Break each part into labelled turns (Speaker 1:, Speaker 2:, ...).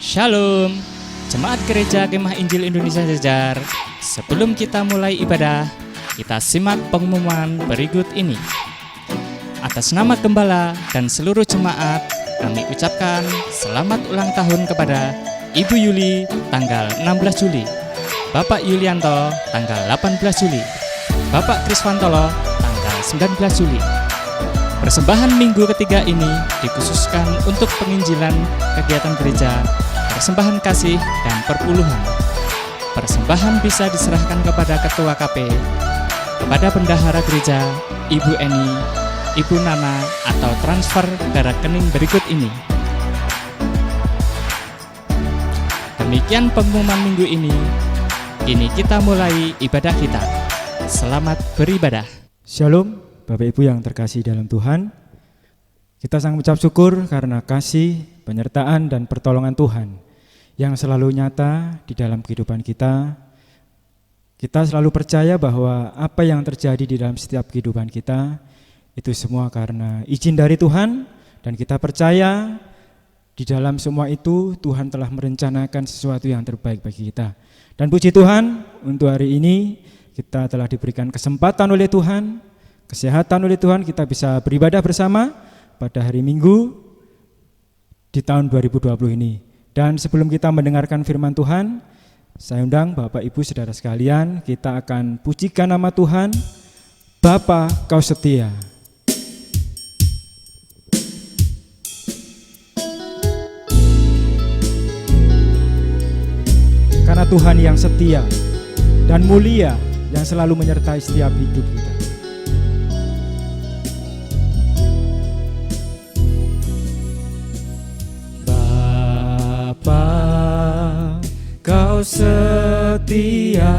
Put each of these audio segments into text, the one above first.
Speaker 1: Shalom, Jemaat Gereja Kemah Injil Indonesia Jejar. Sebelum kita mulai ibadah, kita simak pengumuman berikut ini. Atas nama Gembala dan seluruh jemaat, kami ucapkan selamat ulang tahun kepada Ibu Yuli tanggal 16 Juli, Bapak Yulianto tanggal 18 Juli, Bapak Kriswantolo tanggal 19 Juli. Persembahan minggu ketiga ini dikhususkan untuk penginjilan kegiatan gereja, persembahan kasih, dan perpuluhan. Persembahan bisa diserahkan kepada Ketua KP, kepada Bendahara Gereja, Ibu Eni, Ibu Nana, atau transfer ke rekening berikut ini. Demikian pengumuman minggu ini. Kini kita mulai ibadah kita. Selamat beribadah.
Speaker 2: Shalom, Bapak Ibu yang terkasih dalam Tuhan. Kita sangat mengucap syukur karena kasih, penyertaan, dan pertolongan Tuhan yang selalu nyata di dalam kehidupan kita. Kita selalu percaya bahwa apa yang terjadi di dalam setiap kehidupan kita itu semua karena izin dari Tuhan, dan kita percaya di dalam semua itu Tuhan telah merencanakan sesuatu yang terbaik bagi kita. Dan puji Tuhan, untuk hari ini kita telah diberikan kesempatan oleh Tuhan, kesehatan oleh Tuhan, kita bisa beribadah bersama pada hari Minggu di tahun 2020 ini. Dan sebelum kita mendengarkan firman Tuhan, saya undang Bapak Ibu Saudara sekalian, kita akan pujikan nama Tuhan. Bapa, Kau setia. Karena Tuhan yang setia dan mulia, yang selalu menyertai setiap hidup kita. Bapa, Kau setia.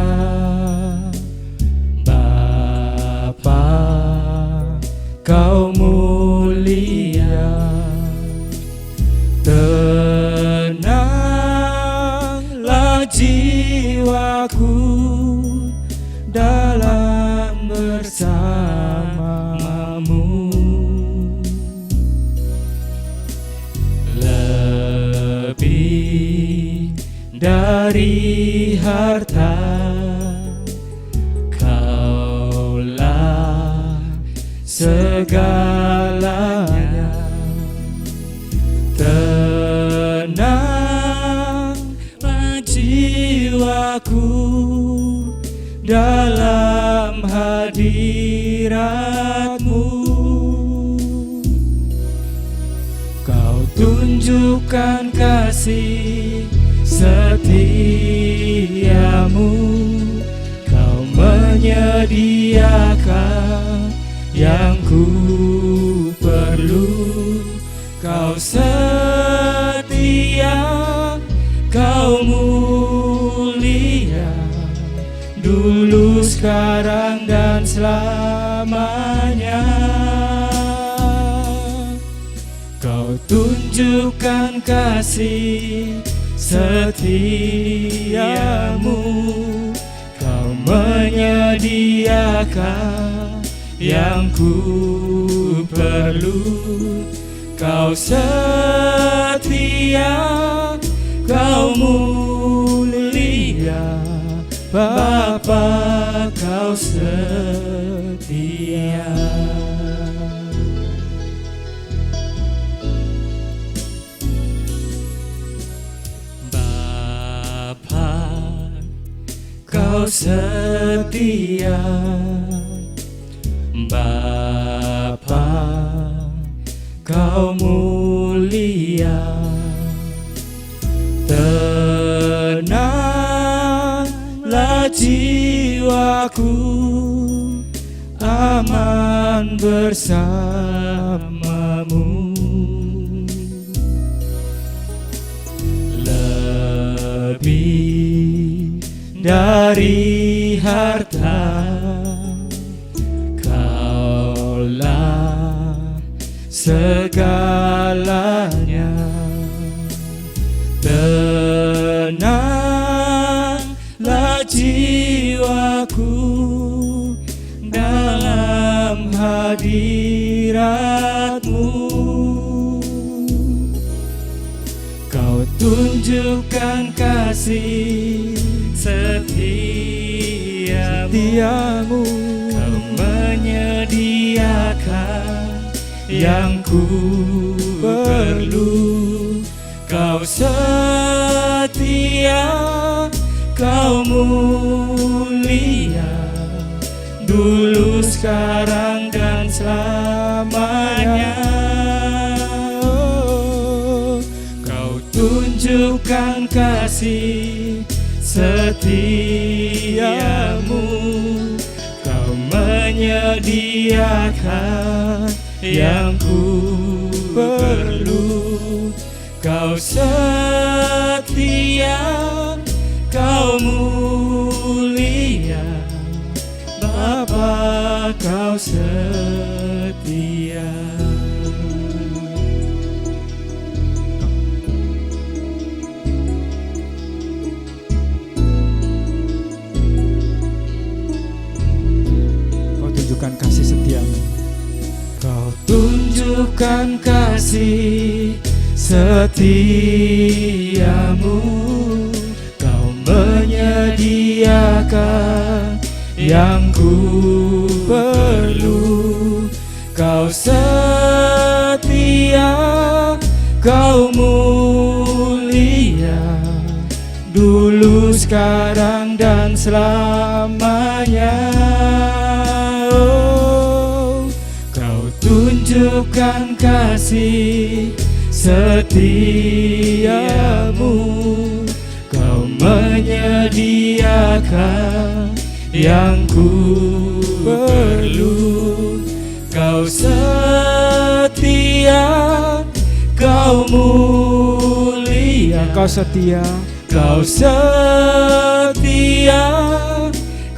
Speaker 2: Bapa, Kau mulia. Tenanglah jiwaku dalam bersamamu. Lebih dari harta, Kaulah segalanya. Tenanglah jiwaku dalam hadirat-Mu. Kau tunjukkan kasih setiamu. Kau menyediakan yang ku perlu. Kau setia, Kau mulia, dulu, sekarang, dan selamanya. Kau tunjukkan kasih setiamu. Kau menyediakan yang ku perlu. Kau setia, Kau mulia, Bapa, Kau setia. Bapa, Kau setia. Bapa, Kau mulia. Tenanglah jiwaku, aman bersamamu. Lebih dari harta, Kaulah segalanya. Tenanglah jiwaku dalam hadirat-Mu. Kau tunjukkan kasih setiamu, Kau menyediakan yang ku perlu. Kau setia, Kau mulia, dulu, sekarang, dan selamanya. Kau tunjukkan kasih setiamu, Kau menyediakan yang ku perlu. Kau setia, Kau mulia, Bapa, Kau setia. Kau tunjukkan kasih setiamu, Kau tunjukkan kasih setiamu, Kau menyediakan yang ku perlu. Kau setia, Kau mulia, dulu, sekarang, dan selamanya. Oh, Kau tunjukkan kasih setiamu, Kau menyediakan yang ku perlu. Kau setia, Kau mulia, Kau setia, Kau setia,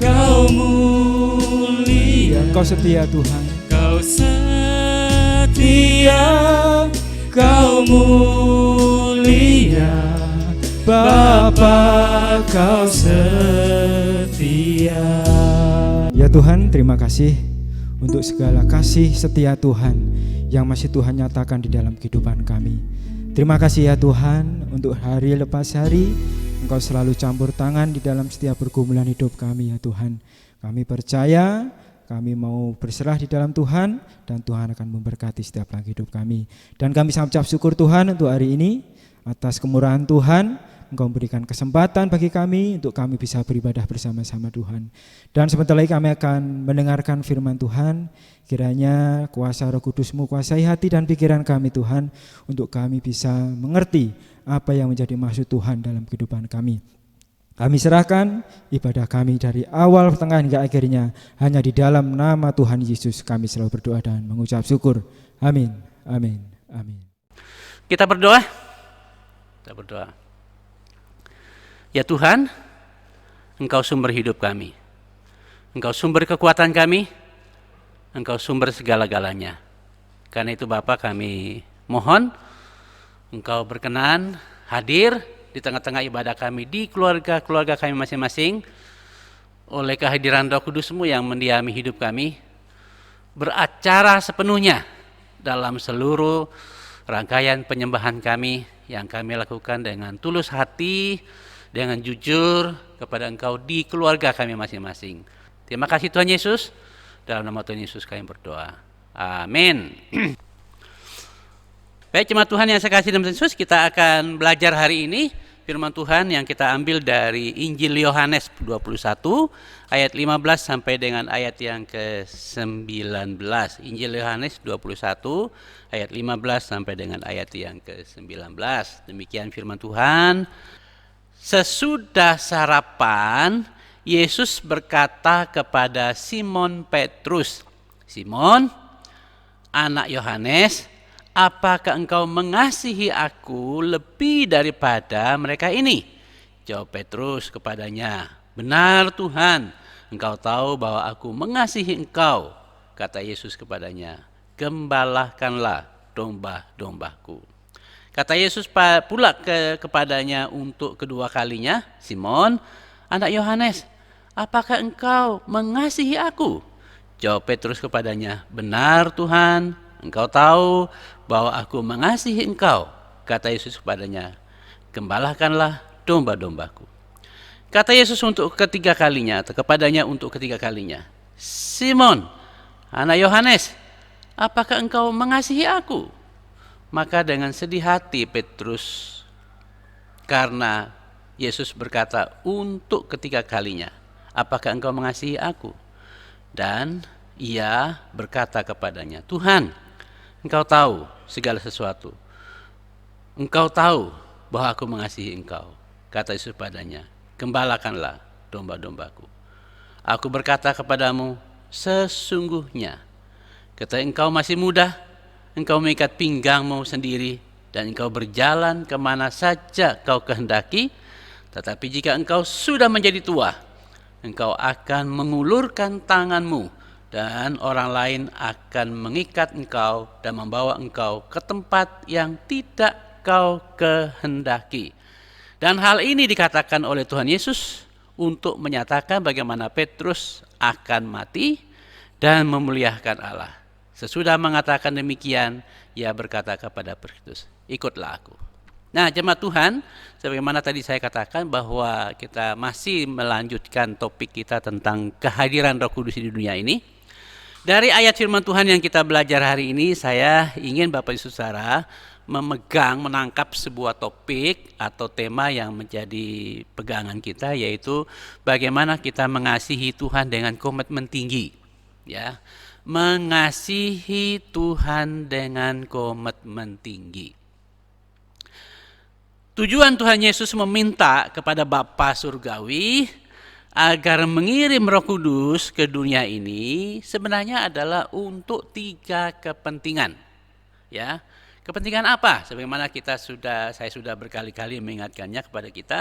Speaker 2: Kau mulia, Kau setia Tuhan, Kau setia, Kau mulia, Bapa, Kau setia. Ya Tuhan, terima kasih untuk segala kasih setia Tuhan yang masih Tuhan nyatakan di dalam kehidupan kami. Terima kasih ya Tuhan, untuk hari lepas hari Engkau selalu campur tangan di dalam setiap pergumulan hidup kami ya Tuhan. Kami percaya, kami mau berserah di dalam Tuhan, dan Tuhan akan memberkati setiap langkah hidup kami. Dan kami sangat ucap syukur Tuhan untuk hari ini, atas kemurahan Tuhan, Engkau memberikan kesempatan bagi kami untuk kami bisa beribadah bersama-sama Tuhan. Dan sebentar lagi kami akan mendengarkan firman Tuhan. Kiranya kuasa Roh Kudus-Mu kuasai hati dan pikiran kami Tuhan, untuk kami bisa mengerti apa yang menjadi maksud Tuhan dalam kehidupan kami. Kami serahkan ibadah kami dari awal, pertengahan hingga akhirnya hanya di dalam nama Tuhan Yesus kami selalu berdoa dan mengucap syukur. Amin, amin, amin.
Speaker 3: Kita berdoa. Kita berdoa. Ya Tuhan, Engkau sumber hidup kami. Engkau sumber kekuatan kami. Engkau sumber segala-galanya. Karena itu Bapa, kami mohon Engkau berkenan hadir di tengah-tengah ibadah kami, di keluarga-keluarga kami masing-masing. Oleh kehadiran Roh Kudus-Mu yang mendiami hidup kami, beracara sepenuhnya dalam seluruh rangkaian penyembahan kami yang kami lakukan dengan tulus hati, dengan jujur kepada Engkau di keluarga kami masing-masing. Terima kasih Tuhan Yesus, dalam nama Tuhan Yesus kami berdoa. Amin. Baik jemaat Tuhan yang saya kasih dalam Yesus, kita akan belajar hari ini firman Tuhan yang kita ambil dari Injil Yohanes 21 ayat 15 sampai dengan ayat yang ke-19. Injil Yohanes 21 ayat 15 sampai dengan ayat yang ke-19. Demikian firman Tuhan. Sesudah sarapan, Yesus berkata kepada Simon Petrus, "Simon, anak Yohanes, apakah engkau mengasihi aku lebih daripada mereka ini?" Jawab Petrus kepadanya, "Benar Tuhan, engkau tahu bahwa aku mengasihi engkau." Kata Yesus kepadanya, "Gembalakanlah domba-dombaku." Kata Yesus pula kepadanya untuk kedua kalinya, "Simon, anak Yohanes, apakah engkau mengasihi aku?" Jawab Petrus kepadanya, "Benar Tuhan, engkau tahu bahwa aku mengasihi engkau." Kata Yesus kepadanya, gembalakanlah domba-dombaku. Kata Yesus untuk ketiga kalinya, atau kepadanya untuk ketiga kalinya, Simon, anak Yohanes, apakah engkau mengasihi aku? Maka dengan sedih hati Petrus, karena Yesus berkata untuk ketiga kalinya, apakah engkau mengasihi aku? Dan ia berkata kepadanya, Tuhan, engkau tahu segala sesuatu. Engkau tahu bahwa aku mengasihi engkau. Kata Yesus padanya, gembalakanlah domba-dombaku. Aku berkata kepadamu, sesungguhnya, ketika engkau masih muda, engkau mengikat pinggangmu sendiri, dan engkau berjalan kemana saja kau kehendaki. Tetapi jika engkau sudah menjadi tua, engkau akan mengulurkan tanganmu, dan orang lain akan mengikat engkau dan membawa engkau ke tempat yang tidak kau kehendaki. Dan hal ini dikatakan oleh Tuhan Yesus untuk menyatakan bagaimana Petrus akan mati dan memuliakan Allah. Sesudah mengatakan demikian, ia berkata kepada Petrus, ikutlah aku. Nah, jemaat Tuhan, sebagaimana tadi saya katakan bahwa kita masih melanjutkan topik kita tentang kehadiran Roh Kudus di dunia ini. Dari ayat firman Tuhan yang kita belajar hari ini, saya ingin Bapak Ibu Saudara menangkap sebuah topik atau tema yang menjadi pegangan kita, yaitu bagaimana kita mengasihi Tuhan dengan komitmen tinggi. Ya, mengasihi Tuhan dengan komitmen tinggi. Tujuan Tuhan Yesus meminta kepada Bapa Surgawi agar mengirim Roh Kudus ke dunia ini sebenarnya adalah untuk 3 kepentingan. Ya, kepentingan apa? Sebagaimana saya sudah berkali-kali mengingatkannya kepada kita.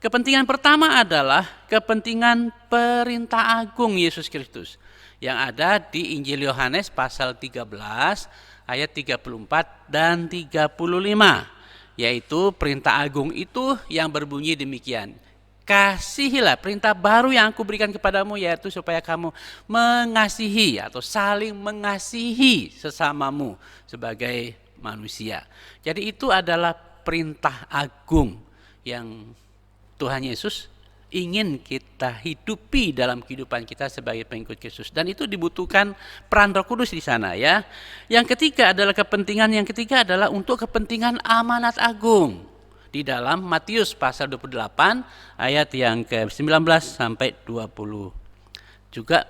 Speaker 3: Kepentingan pertama adalah kepentingan perintah agung Yesus Kristus yang ada di Injil Yohanes pasal 13 ayat 34 dan 35, yaitu perintah agung itu yang berbunyi demikian, kasihilah, perintah baru yang aku berikan kepadamu yaitu supaya kamu mengasihi atau saling mengasihi sesamamu sebagai manusia. Jadi itu adalah perintah agung yang Tuhan Yesus ingin kita hidupi dalam kehidupan kita sebagai pengikut Kristus, dan itu dibutuhkan peran Roh Kudus di sana, ya. Yang ketiga adalah untuk kepentingan amanat agung di dalam Matius pasal 28 ayat yang ke-19 sampai 20. Juga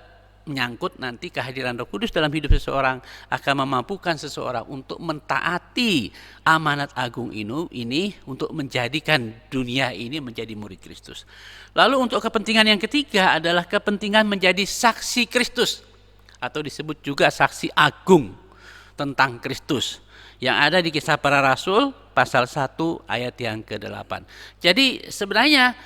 Speaker 3: menyangkut nanti kehadiran Roh Kudus dalam hidup seseorang akan memampukan seseorang untuk mentaati amanat agung ini untuk menjadikan dunia ini menjadi murid Kristus. Lalu untuk kepentingan yang ketiga adalah kepentingan menjadi saksi Kristus, atau disebut juga saksi agung tentang Kristus, yang ada di Kisah Para Rasul pasal 1 ayat yang ke-8. Jadi sebenarnya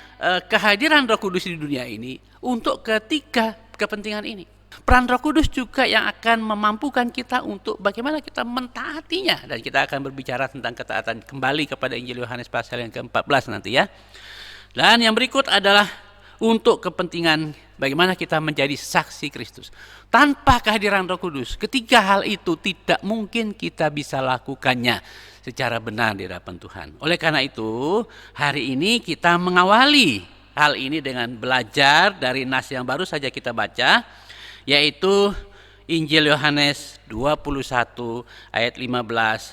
Speaker 3: kehadiran Roh Kudus di dunia ini untuk ketiga kepentingan ini. Peran Roh Kudus juga yang akan memampukan kita untuk bagaimana kita mentaatinya, dan kita akan berbicara tentang ketaatan kembali kepada Injil Yohanes pasal yang ke-14 nanti, ya. Dan yang berikut adalah untuk kepentingan bagaimana kita menjadi saksi Kristus. Tanpa kehadiran Roh Kudus, ketiga hal itu tidak mungkin kita bisa lakukannya secara benar di hadapan Tuhan. Oleh karena itu, hari ini kita mengawali hal ini dengan belajar dari nas yang baru saja kita baca, yaitu Injil Yohanes 21 ayat 15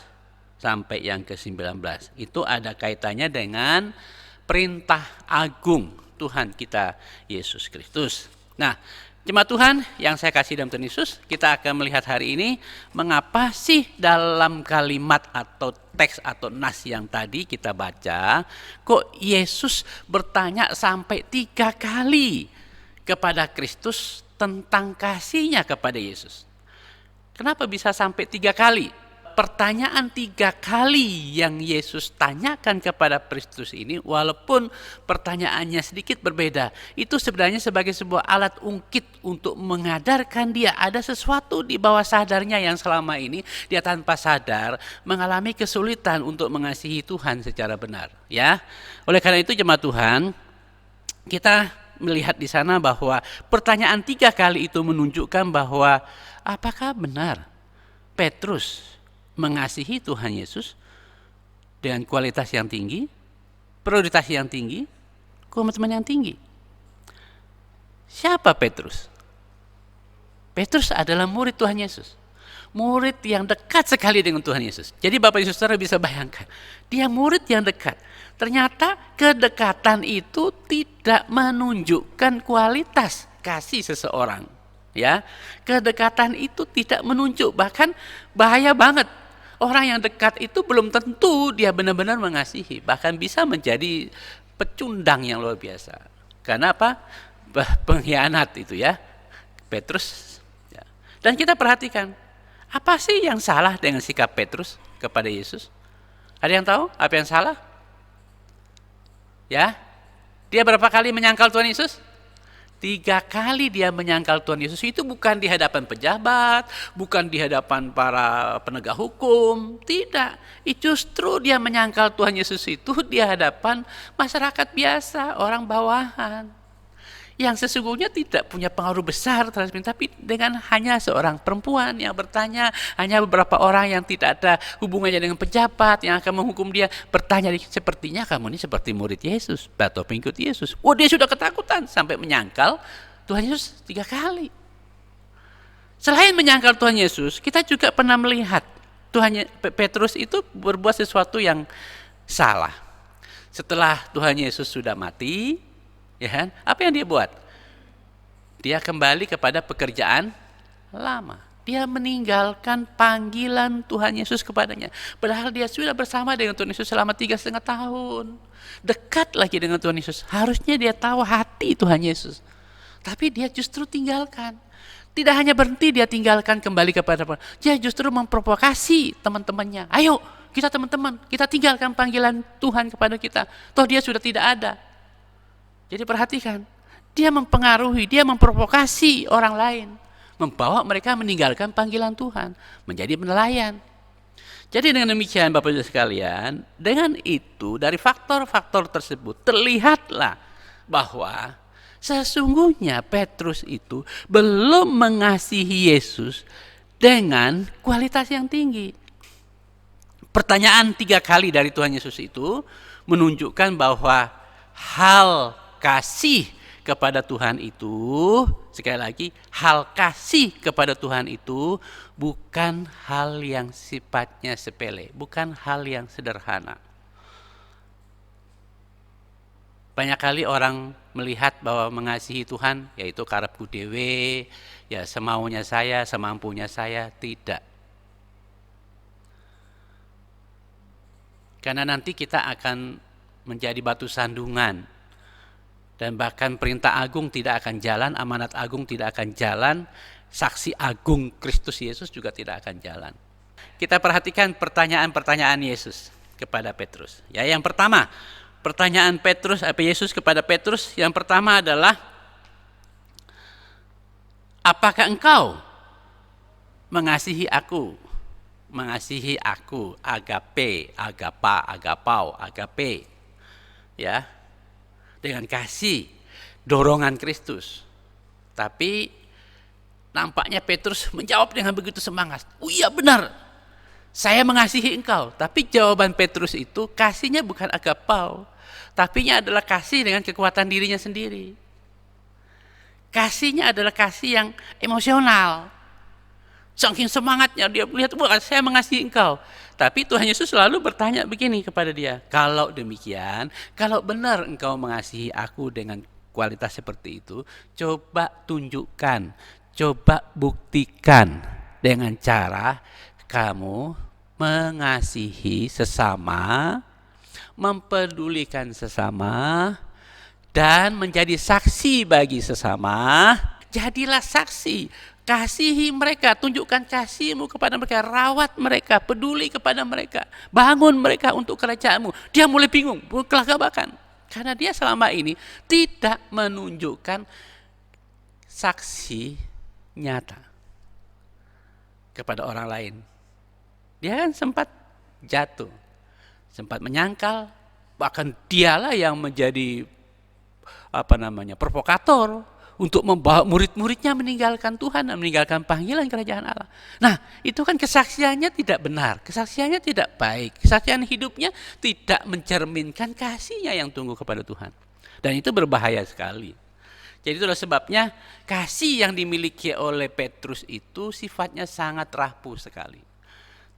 Speaker 3: sampai yang ke-19. Itu ada kaitannya dengan perintah agung Tuhan kita Yesus Kristus. Nah, jemaat Tuhan yang saya kasih dalam Tuhan Yesus, kita akan melihat hari ini mengapa sih dalam kalimat atau teks atau nas yang tadi kita baca, kok Yesus bertanya sampai 3 kali kepada Kristus tentang kasihnya kepada Yesus. Kenapa bisa sampai 3 kali? Pertanyaan 3 kali yang Yesus tanyakan kepada Kristus ini, walaupun pertanyaannya sedikit berbeda, itu sebenarnya sebagai sebuah alat ungkit untuk mengadarkan dia ada sesuatu di bawah sadarnya yang selama ini dia tanpa sadar mengalami kesulitan untuk mengasihi Tuhan secara benar, ya. Oleh karena itu jemaat Tuhan, kita melihat di sana bahwa pertanyaan 3 kali itu menunjukkan bahwa apakah benar Petrus mengasihi Tuhan Yesus dengan kualitas yang tinggi, prioritas yang tinggi, komitmen yang tinggi. Siapa Petrus? Petrus adalah murid Tuhan Yesus. Murid yang dekat sekali dengan Tuhan Yesus. Jadi Bapak Ibu Saudara bisa bayangkan, dia murid yang dekat. Ternyata kedekatan itu tidak menunjukkan kualitas kasih seseorang. Ya, kedekatan itu tidak menunjuk, bahkan bahaya banget. Orang yang dekat itu belum tentu dia benar-benar mengasihi, bahkan bisa menjadi pecundang yang luar biasa. Karena apa? Pengkhianat itu ya, Petrus. Ya. Dan kita perhatikan, apa sih yang salah dengan sikap Petrus kepada Yesus? Ada yang tahu apa yang salah? Ya, dia berapa kali menyangkal Tuhan Yesus? 3 kali dia menyangkal Tuhan Yesus. Itu bukan di hadapan pejabat, bukan di hadapan para penegak hukum. Tidak, justru dia menyangkal Tuhan Yesus itu di hadapan masyarakat biasa, orang bawahan. Yang sesungguhnya tidak punya pengaruh besar terhadap ini, tapi dengan hanya seorang perempuan yang bertanya, hanya beberapa orang yang tidak ada hubungannya dengan pejabat yang akan menghukum dia, bertanya, sepertinya kamu ini seperti murid Yesus atau pengikut Yesus. Oh, dia sudah ketakutan sampai menyangkal Tuhan Yesus 3 kali. Selain menyangkal Tuhan Yesus, kita juga pernah melihat Petrus itu berbuat sesuatu yang salah. Setelah Tuhan Yesus sudah mati, ya kan? Apa yang dia buat? Dia kembali kepada pekerjaan lama. Dia meninggalkan panggilan Tuhan Yesus kepadanya. Padahal dia sudah bersama dengan Tuhan Yesus selama 3,5 tahun. Dekat lagi dengan Tuhan Yesus. Harusnya dia tahu hati Tuhan Yesus. Tapi dia justru tinggalkan. Tidak hanya berhenti dia tinggalkan kembali kepada Tuhan. Dia justru memprovokasi teman-temannya. Ayo kita teman-teman, kita tinggalkan panggilan Tuhan kepada kita. Toh dia sudah tidak ada. Jadi perhatikan, dia mempengaruhi, dia memprovokasi orang lain, membawa mereka meninggalkan panggilan Tuhan, menjadi nelayan. Jadi dengan demikian Bapak Ibu sekalian, dengan itu dari faktor-faktor tersebut terlihatlah bahwa sesungguhnya Petrus itu belum mengasihi Yesus dengan kualitas yang tinggi. Pertanyaan 3 kali dari Tuhan Yesus itu menunjukkan bahwa hal kasih kepada Tuhan itu, sekali lagi, hal kasih kepada Tuhan itu bukan hal yang sifatnya sepele, bukan hal yang sederhana. Banyak kali orang melihat bahwa mengasihi Tuhan yaitu karepku dewe, ya semaunya saya, semampunya saya. Tidak. Karena nanti kita akan menjadi batu sandungan. Dan bahkan perintah agung tidak akan jalan, amanat agung tidak akan jalan, saksi agung Kristus Yesus juga tidak akan jalan. Kita perhatikan pertanyaan-pertanyaan Yesus kepada Petrus. Ya, yang pertama, pertanyaan Yesus kepada Petrus yang pertama adalah, apakah engkau mengasihi aku? Mengasihi aku, agape, agapa, agapau, agape. Ya. Dengan kasih, dorongan Kristus. Tapi nampaknya Petrus menjawab dengan begitu semangat. Oh iya benar, saya mengasihi engkau. Tapi jawaban Petrus itu kasihnya bukan agapau, tapinya adalah kasih dengan kekuatan dirinya sendiri. Kasihnya adalah kasih yang emosional. Saking semangatnya dia melihat, wah saya mengasihi engkau. Tapi Tuhan Yesus selalu bertanya begini kepada dia, kalau demikian, kalau benar engkau mengasihi aku dengan kualitas seperti itu, coba tunjukkan, coba buktikan dengan cara kamu mengasihi sesama, mempedulikan sesama, dan menjadi saksi bagi sesama. Jadilah saksi. Kasihi mereka, tunjukkan kasihmu kepada mereka, rawat mereka, peduli kepada mereka, bangun mereka untuk kerajaan-Mu. Dia mulai bingung, kelagabakan. Karena dia selama ini tidak menunjukkan saksi nyata kepada orang lain. Dia kan sempat jatuh, sempat menyangkal, bahkan dialah yang menjadi provokator. untuk membawa murid-muridnya meninggalkan Tuhan dan meninggalkan panggilan kerajaan Allah. Nah, itu kan kesaksiannya tidak benar, kesaksiannya tidak baik, kesaksian hidupnya tidak mencerminkan kasihnya yang tumbuh kepada Tuhan. Dan itu berbahaya sekali. Jadi itulah sebabnya kasih yang dimiliki oleh Petrus itu sifatnya sangat rapuh sekali.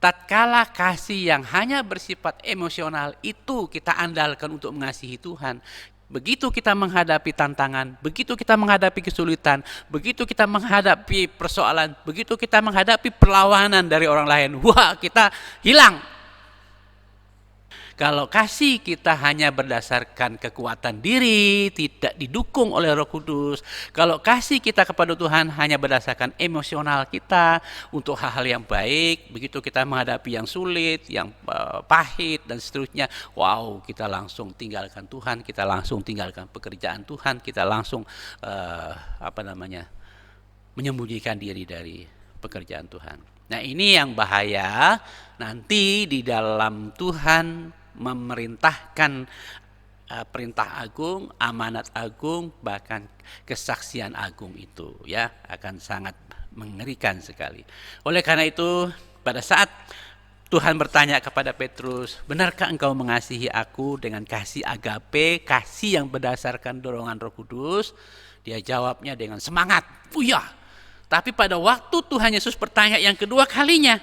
Speaker 3: Tatkala kasih yang hanya bersifat emosional itu kita andalkan untuk mengasihi Tuhan, begitu kita menghadapi tantangan, begitu kita menghadapi kesulitan, begitu kita menghadapi persoalan, begitu kita menghadapi perlawanan dari orang lain, wah, kita hilang. Kalau kasih kita hanya berdasarkan kekuatan diri, tidak didukung oleh Roh Kudus. Kalau kasih kita kepada Tuhan hanya berdasarkan emosional kita untuk hal-hal yang baik, begitu kita menghadapi yang sulit, yang pahit dan seterusnya, wow, kita langsung tinggalkan Tuhan, kita langsung tinggalkan pekerjaan Tuhan, kita langsung menyembunyikan diri dari pekerjaan Tuhan. Nah, ini yang bahaya nanti di dalam Tuhan memerintahkan perintah agung, amanat agung, bahkan kesaksian agung itu ya akan sangat mengerikan sekali. Oleh karena itu pada saat Tuhan bertanya kepada Petrus, benarkah engkau mengasihi aku dengan kasih agape, kasih yang berdasarkan dorongan Roh Kudus? Dia jawabnya dengan semangat, iya. Tapi pada waktu Tuhan Yesus bertanya yang kedua kalinya,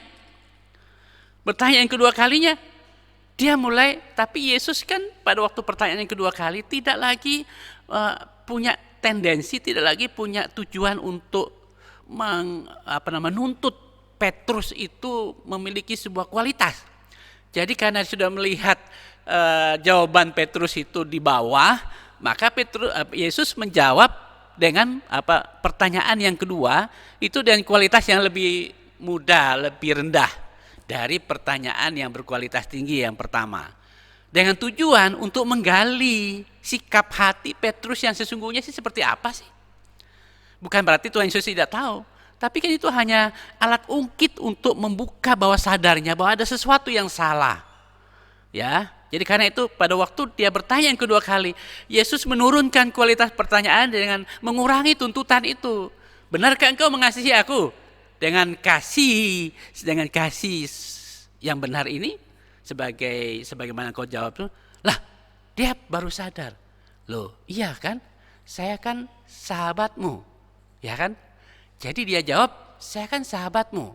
Speaker 3: dia mulai, tapi Yesus kan pada waktu pertanyaan yang kedua kali tidak lagi punya tendensi, tidak lagi punya tujuan untuk menuntut Petrus itu memiliki sebuah kualitas. Jadi karena sudah melihat jawaban Petrus itu di bawah, maka Yesus menjawab dengan pertanyaan yang kedua itu dengan kualitas yang lebih mudah, lebih rendah dari pertanyaan yang berkualitas tinggi yang pertama. Dengan tujuan untuk menggali sikap hati Petrus yang sesungguhnya sih seperti apa sih. Bukan berarti Tuhan Yesus tidak tahu. Tapi kan itu hanya alat ungkit untuk membuka bawah sadarnya bahwa ada sesuatu yang salah. Ya, jadi karena itu pada waktu dia bertanya yang kedua kali, Yesus menurunkan kualitas pertanyaan dengan mengurangi tuntutan itu. Benarkah engkau mengasihi aku? Dengan kasih yang benar ini, sebagaimana kau jawab tuh, lah dia baru sadar, loh iya kan, saya kan sahabatmu, ya kan? Jadi dia jawab, saya kan sahabatmu.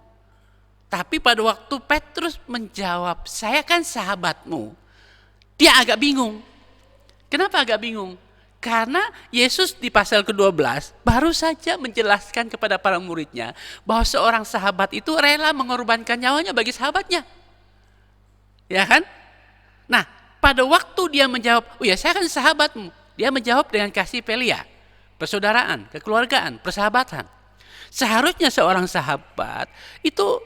Speaker 3: Tapi pada waktu Petrus menjawab, saya kan sahabatmu, dia agak bingung. Kenapa agak bingung? Karena Yesus di pasal ke-12 baru saja menjelaskan kepada para muridnya bahwa seorang sahabat itu rela mengorbankan nyawanya bagi sahabatnya. Ya kan? Nah, pada waktu dia menjawab, oh ya saya kan sahabatmu, dia menjawab dengan kasih pelia, persaudaraan, kekeluargaan, persahabatan. Seharusnya seorang sahabat itu,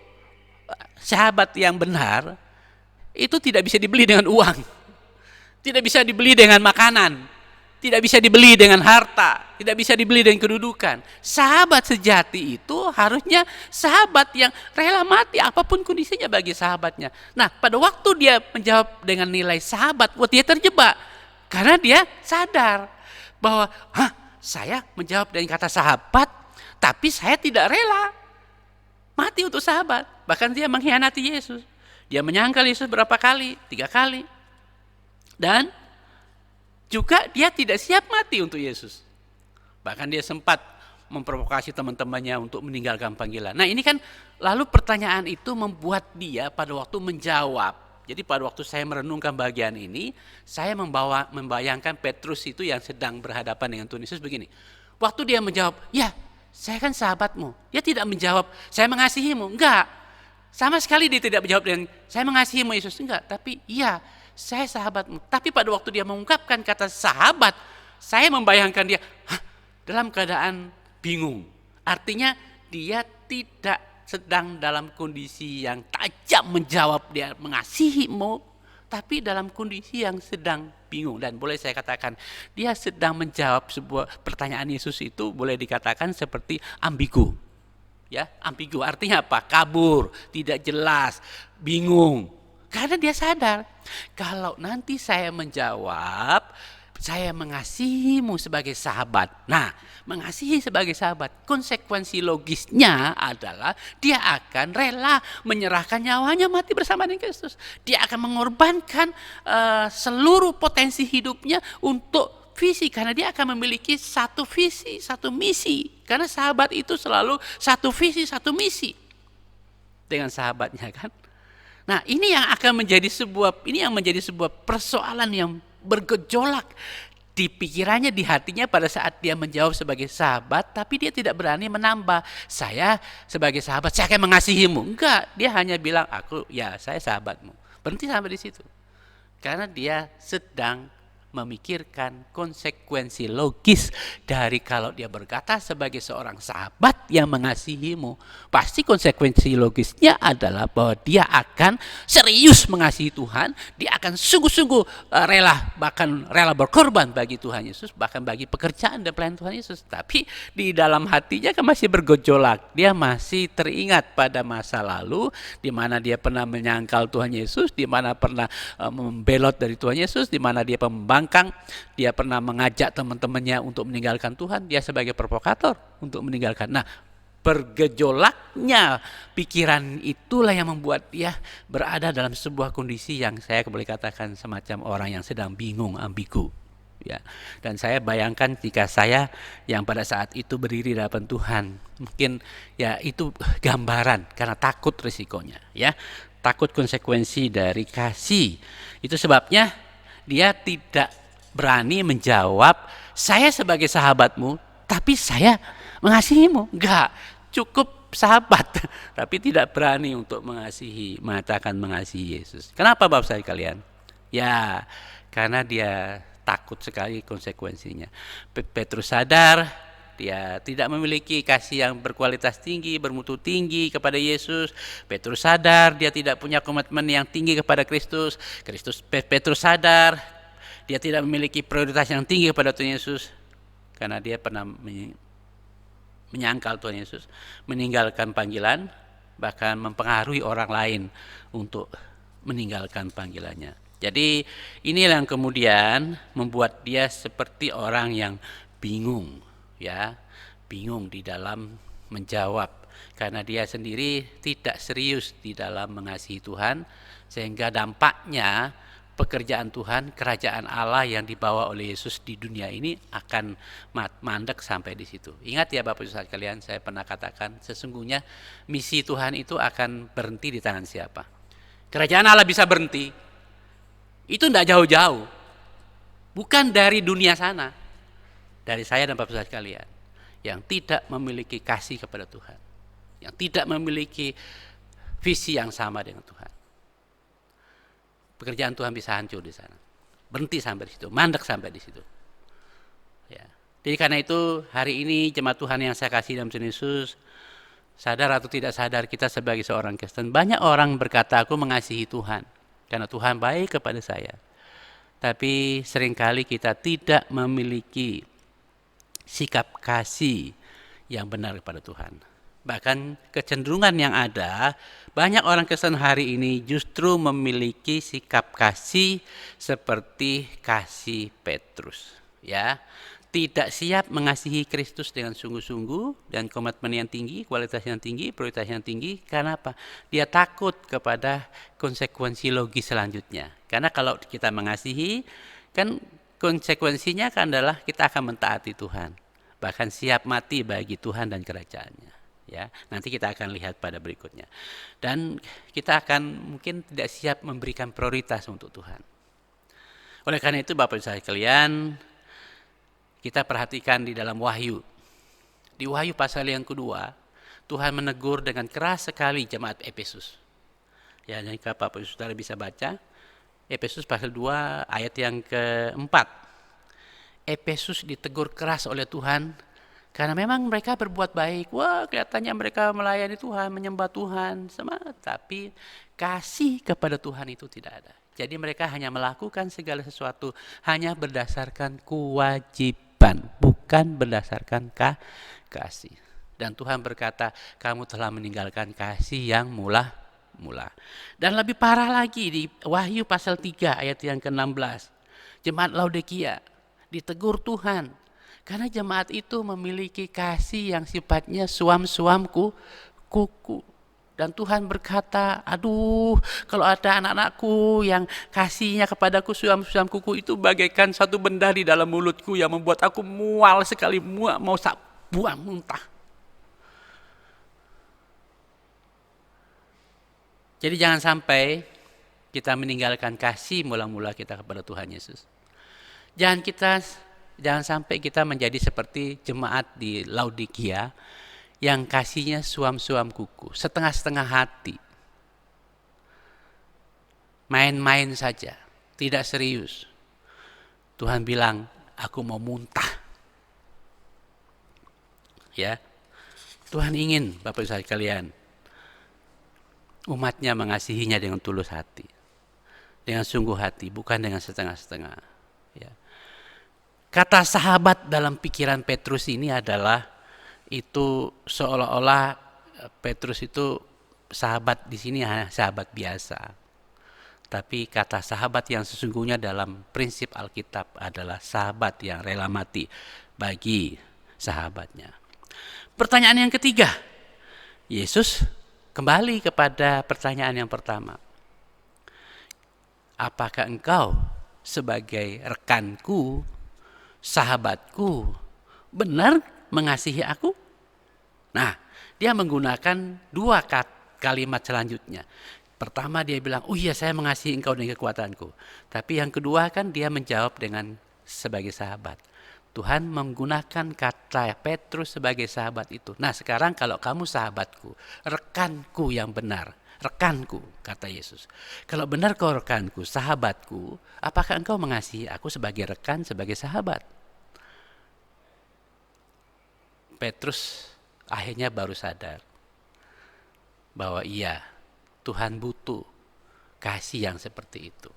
Speaker 3: sahabat yang benar, itu tidak bisa dibeli dengan uang, tidak bisa dibeli dengan makanan, tidak bisa dibeli dengan harta, tidak bisa dibeli dengan kedudukan. Sahabat sejati itu harusnya sahabat yang rela mati apapun kondisinya bagi sahabatnya. Nah, pada waktu dia menjawab dengan nilai sahabat, dia terjebak. Karena dia sadar bahwa, saya menjawab dengan kata sahabat, tapi saya tidak rela mati untuk sahabat. Bahkan dia mengkhianati Yesus. Dia menyangkal Yesus berapa kali? 3 kali. Dan juga dia tidak siap mati untuk Yesus. Bahkan dia sempat memprovokasi teman-temannya untuk meninggalkan panggilan. Nah, ini kan lalu pertanyaan itu membuat dia pada waktu menjawab. Jadi pada waktu saya merenungkan bagian ini, saya membayangkan Petrus itu yang sedang berhadapan dengan Tuhan Yesus begini. Waktu dia menjawab, ya saya kan sahabatmu. Dia tidak menjawab, saya mengasihimu. Enggak. Sama sekali dia tidak menjawab dengan, saya mengasihimu Yesus. Enggak, tapi iya, saya sahabatmu. Tapi pada waktu dia mengungkapkan kata sahabat, saya membayangkan dia dalam keadaan bingung. Artinya dia tidak sedang dalam kondisi yang tajam menjawab dia mengasihimu, tapi dalam kondisi yang sedang bingung. Dan boleh saya katakan, dia sedang menjawab sebuah pertanyaan Yesus itu boleh dikatakan seperti ambigu. Ya, ambigu artinya apa? Kabur, tidak jelas, bingung. Karena dia sadar, kalau nanti saya menjawab, saya mengasihimu sebagai sahabat. Nah, mengasihi sebagai sahabat, konsekuensi logisnya adalah dia akan rela menyerahkan nyawanya mati bersama dengan Kristus. Dia akan mengorbankan seluruh potensi hidupnya untuk visi, karena dia akan memiliki satu visi, satu misi. Karena sahabat itu selalu satu visi, satu misi dengan sahabatnya, kan? Nah, ini yang menjadi sebuah persoalan yang bergejolak di pikirannya, di hatinya pada saat dia menjawab sebagai sahabat, tapi dia tidak berani menambah, saya sebagai sahabat, saya akan mengasihimu. Enggak, dia hanya bilang, saya sahabatmu. Berhenti sampai di situ. Karena dia sedang memikirkan konsekuensi logis dari kalau dia berkata sebagai seorang sahabat yang mengasihimu, pasti konsekuensi logisnya adalah bahwa dia akan serius mengasihi Tuhan, dia akan sungguh-sungguh bahkan rela berkorban bagi Tuhan Yesus, bahkan bagi pekerjaan dan pelayanan Tuhan Yesus. Tapi di dalam hatinya kan masih bergejolak, dia masih teringat pada masa lalu di mana dia pernah menyangkal Tuhan Yesus, di mana pernah membelot dari Tuhan Yesus, di mana dia dia pernah mengajak teman-temannya untuk meninggalkan Tuhan, dia sebagai provokator untuk meninggalkan. Nah, bergejolaknya pikiran itulah yang membuat dia berada dalam sebuah kondisi yang saya boleh katakan semacam orang yang sedang bingung, ambigu. Ya, dan saya bayangkan jika saya yang pada saat itu berdiri di hadapan Tuhan, mungkin ya itu gambaran karena takut risikonya, ya, takut konsekuensi dari kasih. Itu sebabnya dia tidak berani menjawab, saya sebagai sahabatmu, tapi saya mengasihimu. Enggak, cukup sahabat, tapi tidak berani untuk mengatakan mengasihi Yesus. Kenapa Bapak saya kalian? Ya, karena dia takut sekali konsekuensinya. Petrus sadar dia tidak memiliki kasih yang berkualitas tinggi, bermutu tinggi kepada Yesus. Petrus sadar dia tidak punya komitmen yang tinggi kepada Kristus. Petrus sadar dia tidak memiliki prioritas yang tinggi kepada Tuhan Yesus, karena dia pernah menyangkal Tuhan Yesus, meninggalkan panggilan, bahkan mempengaruhi orang lain untuk meninggalkan panggilannya. Jadi inilah yang kemudian membuat dia seperti orang yang bingung, ya, bingung di dalam menjawab, karena dia sendiri tidak serius di dalam mengasihi Tuhan, sehingga dampaknya pekerjaan Tuhan, kerajaan Allah yang dibawa oleh Yesus di dunia ini akan mandek sampai di situ. Ingat ya Bapak Ibu sekalian, saya pernah katakan sesungguhnya misi Tuhan itu akan berhenti di tangan siapa? Kerajaan Allah bisa berhenti, itu tidak jauh-jauh, bukan dari dunia sana, dari saya dan Bapak Ibu sekalian yang tidak memiliki kasih kepada Tuhan, yang tidak memiliki visi yang sama dengan Tuhan. Pekerjaan Tuhan bisa hancur di sana, berhenti sampai di situ, mandek sampai di situ. Ya. Jadi karena itu hari ini jemaat Tuhan yang saya kasih dalam Tuhan Yesus, sadar atau tidak sadar kita sebagai seorang Kristen, banyak orang berkata aku mengasihi Tuhan karena Tuhan baik kepada saya. Tapi seringkali kita tidak memiliki sikap kasih yang benar kepada Tuhan. Bahkan kecenderungan yang ada, banyak orang Kristen hari ini justru memiliki sikap kasih seperti kasih Petrus, ya. Tidak siap mengasihi Kristus dengan sungguh-sungguh dan komitmen yang tinggi, kualitas yang tinggi, prioritas yang tinggi. Karena apa? Dia takut kepada konsekuensi logis selanjutnya. Karena kalau kita mengasihi, kan konsekuensinya kan adalah kita akan mentaati Tuhan, bahkan siap mati bagi Tuhan dan kerajaannya. Ya, nanti kita akan lihat pada berikutnya. Dan kita akan mungkin tidak siap memberikan prioritas untuk Tuhan. Oleh karena itu Bapak Ibu sekalian, kita perhatikan di dalam Wahyu. Di Wahyu pasal yang kedua, Tuhan menegur dengan keras sekali jemaat Efesus. Ya, jika Bapak Ibu Saudara bisa baca Efesus pasal 2 ayat yang keempat. Efesus ditegur keras oleh Tuhan karena memang mereka berbuat baik. Wah, kelihatannya mereka melayani Tuhan, menyembah Tuhan, tapi kasih kepada Tuhan itu tidak ada. Jadi mereka hanya melakukan segala sesuatu hanya berdasarkan kewajiban, bukan berdasarkan kasih. Dan Tuhan berkata, kamu telah meninggalkan kasih yang mula. Dan lebih parah lagi di Wahyu pasal 3 ayat yang ke-16. Jemaat Laodikia, ditegur Tuhan. Karena jemaat itu memiliki kasih yang sifatnya suam-suam kuku. Dan Tuhan berkata, aduh, kalau ada anak-anakku yang kasihnya kepadaku suam-suam kuku itu bagaikan satu benda di dalam mulutku yang membuat aku mual sekali, mau buang muntah. Jadi jangan sampai kita meninggalkan kasih mula-mula kita kepada Tuhan Yesus. Jangan sampai kita menjadi seperti jemaat di Laodikia yang kasihnya suam-suam kuku, setengah-setengah hati. Main-main saja, tidak serius. Tuhan bilang, aku mau muntah. Ya. Tuhan ingin Bapak Ibu sekalian, umatnya mengasihinya dengan tulus hati. Dengan sungguh hati, bukan dengan setengah-setengah. Ya. Kata sahabat dalam pikiran Petrus ini adalah itu seolah-olah Petrus itu sahabat di sini hanya sahabat biasa. Tapi kata sahabat yang sesungguhnya dalam prinsip Alkitab adalah sahabat yang rela mati bagi sahabatnya. Pertanyaan yang ketiga, Yesus kembali kepada pertanyaan yang pertama. Apakah engkau sebagai rekanku, sahabatku, benar mengasihi aku? Nah, dia menggunakan dua kalimat selanjutnya. Pertama dia bilang, oh iya saya mengasihi engkau dengan kekuatanku. Tapi yang kedua kan dia menjawab dengan sebagai sahabat. Tuhan menggunakan kata Petrus sebagai sahabat itu. Nah sekarang kalau kamu sahabatku, rekanku yang benar, rekanku, kata Yesus. Kalau benar kau rekanku, sahabatku, apakah engkau mengasihi aku sebagai rekan, sebagai sahabat? Petrus akhirnya baru sadar bahwa iya, Tuhan butuh kasih yang seperti itu.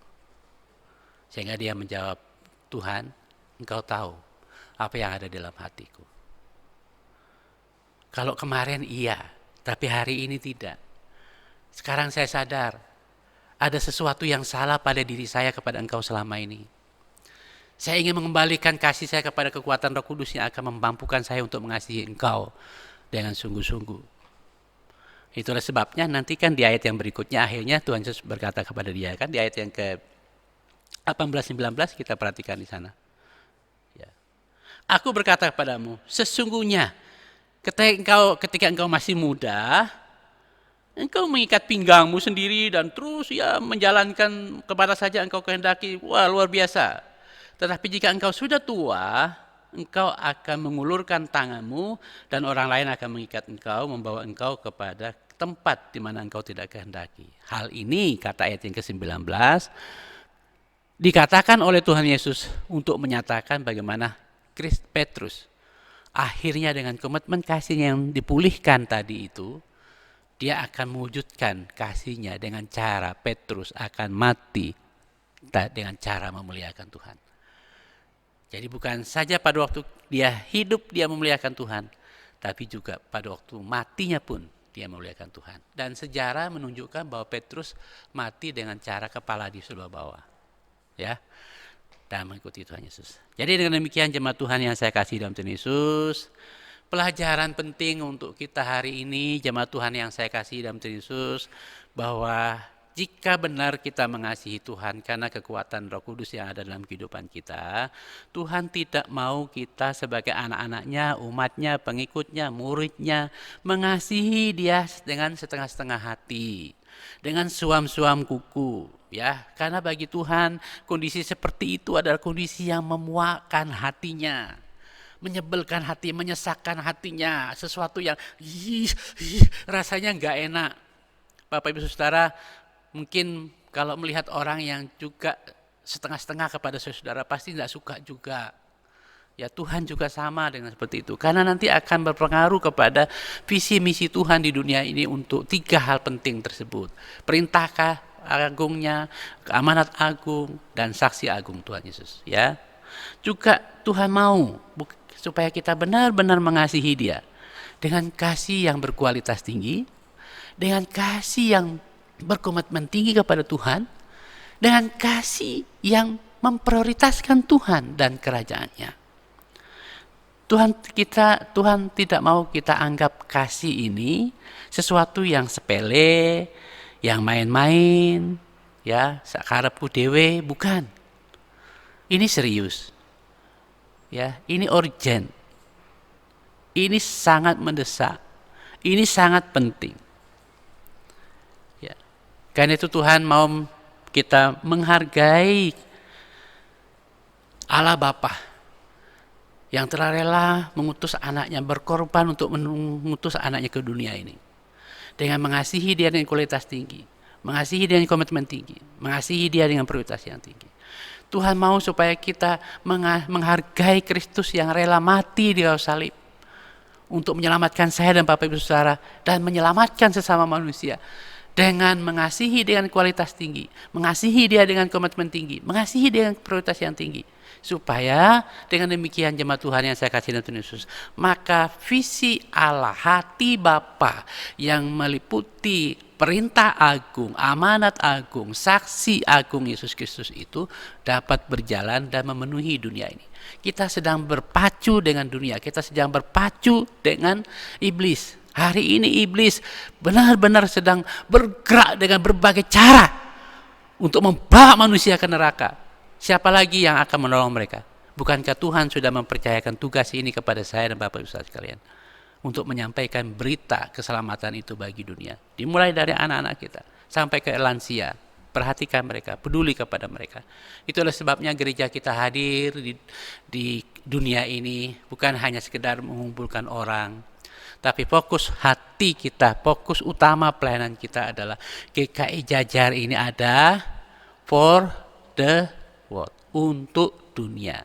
Speaker 3: Sehingga dia menjawab, Tuhan, engkau tahu apa yang ada dalam hatiku. Kalau kemarin iya, tapi hari ini tidak. Sekarang saya sadar, ada sesuatu yang salah pada diri saya kepada engkau selama ini. Saya ingin mengembalikan kasih saya kepada kekuatan Roh Kudus yang akan memampukan saya untuk mengasihi engkau dengan sungguh-sungguh. Itulah sebabnya nanti kan di ayat yang berikutnya akhirnya Tuhan Yesus berkata kepada dia, kan di ayat yang ke 18-19 kita perhatikan di sana. Ya. Aku berkata kepadamu, sesungguhnya ketika engkau masih muda, engkau mengikat pinggangmu sendiri dan terus ya menjalankan kepada saja engkau kehendaki. Wah, luar biasa. Tetapi jika engkau sudah tua, engkau akan mengulurkan tanganmu dan orang lain akan mengikat engkau, membawa engkau kepada tempat di mana engkau tidak kehendaki. Hal ini, kata ayat yang ke-19, dikatakan oleh Tuhan Yesus untuk menyatakan bagaimana Petrus akhirnya dengan komitmen kasihnya yang dipulihkan tadi itu, dia akan mewujudkan kasihnya dengan cara Petrus akan mati dengan cara memuliakan Tuhan. Jadi bukan saja pada waktu dia hidup dia memuliakan Tuhan, tapi juga pada waktu matinya pun dia memuliakan Tuhan. Dan sejarah menunjukkan bahwa Petrus mati dengan cara kepala di sebelah bawah. Ya. Dan mengikuti Tuhan Yesus. Jadi dengan demikian jemaat Tuhan yang saya kasih dalam Tuhan Yesus, pelajaran penting untuk kita hari ini, jemaat Tuhan yang saya kasih dalam Tuhan Yesus, bahwa jika benar kita mengasihi Tuhan karena kekuatan Roh Kudus yang ada dalam kehidupan kita, Tuhan tidak mau kita sebagai anak-anaknya, umatnya, pengikutnya, muridnya, mengasihi dia dengan setengah-setengah hati, dengan suam-suam kuku. Ya, karena bagi Tuhan kondisi seperti itu adalah kondisi yang memuakkan hatinya, menyebelkan hati, menyesakkan hatinya, sesuatu yang rasanya nggak enak. Bapak Ibu Saudara, mungkin kalau melihat orang yang juga setengah-setengah kepada saudara pasti tidak suka juga. Ya Tuhan juga sama dengan seperti itu. Karena nanti akan berpengaruh kepada visi misi Tuhan di dunia ini untuk 3 hal penting tersebut. Perintah agungnya, amanat agung, dan saksi agung Tuhan Yesus. Ya, juga Tuhan mau supaya kita benar-benar mengasihi Dia dengan kasih yang berkualitas tinggi, dengan kasih yang berkomitmen tinggi kepada Tuhan, dengan kasih yang memprioritaskan Tuhan dan kerajaannya. Tuhan tidak mau kita anggap kasih ini sesuatu yang sepele, yang main-main, ya, sakarepku dewe, bukan. Ini serius. Ya, ini urgent. Ini sangat mendesak. Ini sangat penting. Ya. Karena itu Tuhan mau kita menghargai Allah Bapa yang telah rela mengutus anaknya, berkorban untuk mengutus anaknya ke dunia ini. Dengan mengasihi dia dengan kualitas tinggi, mengasihi dia dengan komitmen tinggi, mengasihi dia dengan prioritas yang tinggi. Tuhan mau supaya kita menghargai Kristus yang rela mati di kayu salib untuk menyelamatkan saya dan Bapak Ibu Saudara dan menyelamatkan sesama manusia. Dengan mengasihi dengan kualitas tinggi, mengasihi dia dengan komitmen tinggi, mengasihi dia dengan prioritas yang tinggi. Supaya dengan demikian jemaat Tuhan yang saya kasih dalam Tuhan Yesus, maka visi Allah, hati Bapa yang meliputi perintah agung, amanat agung, saksi agung Yesus Kristus itu dapat berjalan dan memenuhi dunia ini. Kita sedang berpacu dengan dunia, kita sedang berpacu dengan iblis. Hari ini iblis benar-benar sedang bergerak dengan berbagai cara untuk membawa manusia ke neraka. Siapa lagi yang akan menolong mereka? Bukankah Tuhan sudah mempercayakan tugas ini kepada saya dan Bapak Ibu Saudara sekalian untuk menyampaikan berita keselamatan itu bagi dunia, dimulai dari anak-anak kita sampai ke lansia. Perhatikan mereka, peduli kepada mereka. Itulah sebabnya gereja kita hadir di dunia ini bukan hanya sekedar mengumpulkan orang, tapi fokus hati kita, fokus utama pelayanan kita adalah GKI Jajar ini ada for the world, untuk dunia.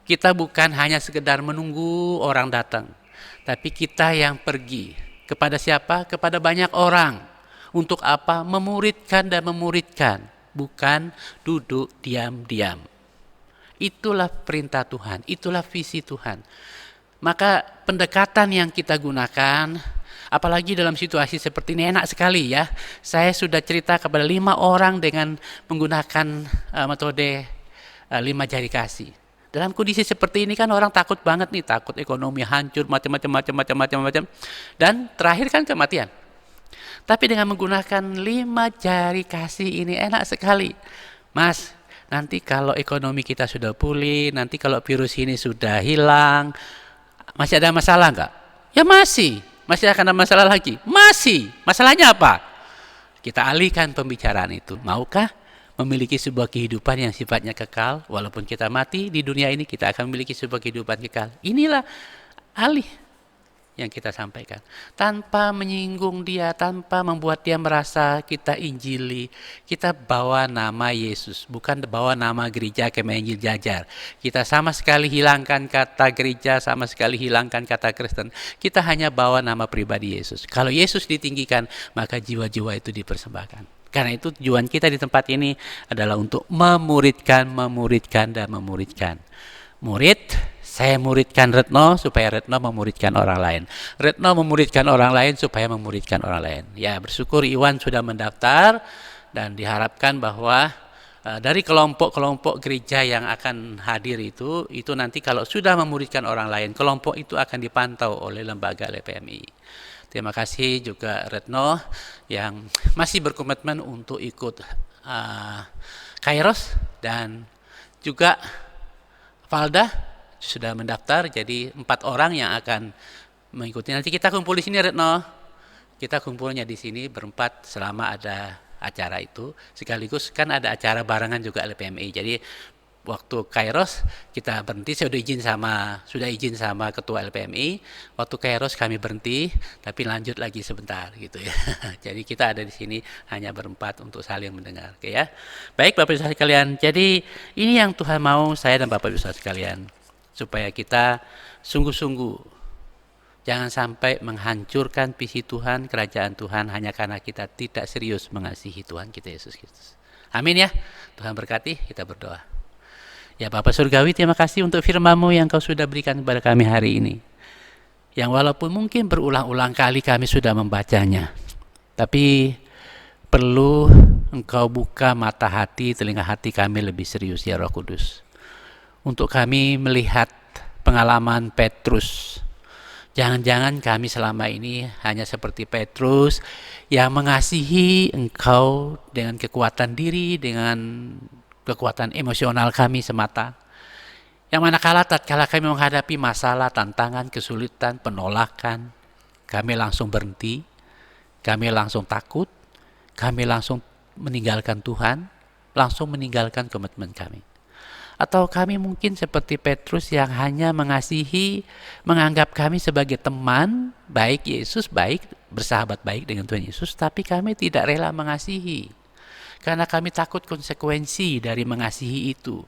Speaker 3: Kita bukan hanya sekedar menunggu orang datang, tapi kita yang pergi. Kepada siapa? Kepada banyak orang. Untuk apa? Memuridkan dan memuridkan, bukan duduk diam-diam. Itulah perintah Tuhan, itulah visi Tuhan. Maka pendekatan yang kita gunakan, apalagi dalam situasi seperti ini enak sekali ya. Saya sudah cerita kepada 5 orang dengan menggunakan metode 5 jari kasih. Dalam kondisi seperti ini kan orang takut banget nih, takut ekonomi hancur, macam-macam. Dan terakhir kan kematian. Tapi dengan menggunakan 5 jari kasih ini enak sekali. Mas, nanti kalau ekonomi kita sudah pulih, nanti kalau virus ini sudah hilang, masih ada masalah enggak? Ya masih akan ada masalah lagi. Masih. Masalahnya apa? Kita alihkan pembicaraan itu. Maukah memiliki sebuah kehidupan yang sifatnya kekal? Walaupun kita mati di dunia ini, kita akan memiliki sebuah kehidupan kekal. Inilah alih yang kita sampaikan. Tanpa menyinggung dia, tanpa membuat dia merasa kita injili. Kita bawa nama Yesus, bukan bawa nama gereja Kemah Injil Jajar. Kita sama sekali hilangkan kata gereja, sama sekali hilangkan kata Kristen. Kita hanya bawa nama pribadi Yesus. Kalau Yesus ditinggikan, maka jiwa-jiwa itu dipersembahkan. Karena itu tujuan kita di tempat ini adalah untuk memuridkan. Murid, saya muridkan Retno supaya Retno memuridkan orang lain. Retno memuridkan orang lain supaya memuridkan orang lain. Ya, bersyukur Iwan sudah mendaftar dan diharapkan bahwa dari kelompok-kelompok gereja yang akan hadir itu nanti kalau sudah memuridkan orang lain, kelompok itu akan dipantau oleh lembaga LPMI. Terima kasih juga Retno yang masih berkomitmen untuk ikut Kairos, dan juga Valda sudah mendaftar, jadi 4 orang yang akan mengikuti. Nanti kita kumpul di sini Retno. Kita kumpulnya di sini berempat selama ada acara itu. Sekaligus kan ada acara barengan juga LPMI. Jadi waktu Kairos kita berhenti, saya sudah izin sama ketua LPMI. Waktu Kairos kami berhenti, tapi lanjut lagi sebentar gitu ya. Jadi kita ada di sini hanya berempat untuk saling mendengar, oke ya. Baik Bapak Ibu Saudara sekalian. Jadi ini yang Tuhan mau saya dan Bapak Ibu Saudara sekalian, supaya kita sungguh-sungguh jangan sampai menghancurkan visi Tuhan, kerajaan Tuhan hanya karena kita tidak serius mengasihi Tuhan kita Yesus Kristus. Amin ya. Tuhan berkati, kita berdoa. Ya Bapa Surgawi, terima kasih untuk firman-Mu yang Kau sudah berikan kepada kami hari ini. Yang walaupun mungkin berulang-ulang kali kami sudah membacanya, tapi perlu Engkau buka mata hati, telinga hati kami lebih serius ya Roh Kudus. Untuk kami melihat pengalaman Petrus. Jangan-jangan kami selama ini hanya seperti Petrus yang mengasihi Engkau dengan kekuatan diri, dengan kekuatan emosional kami semata. Yang manakala tatkala kami menghadapi masalah, tantangan, kesulitan, penolakan, kami langsung berhenti, kami langsung takut, kami langsung meninggalkan Tuhan, langsung meninggalkan komitmen kami. Atau kami mungkin seperti Petrus yang hanya mengasihi, menganggap kami sebagai teman, baik Yesus, baik bersahabat baik dengan Tuhan Yesus, tapi kami tidak rela mengasihi. Karena kami takut konsekuensi dari mengasihi itu,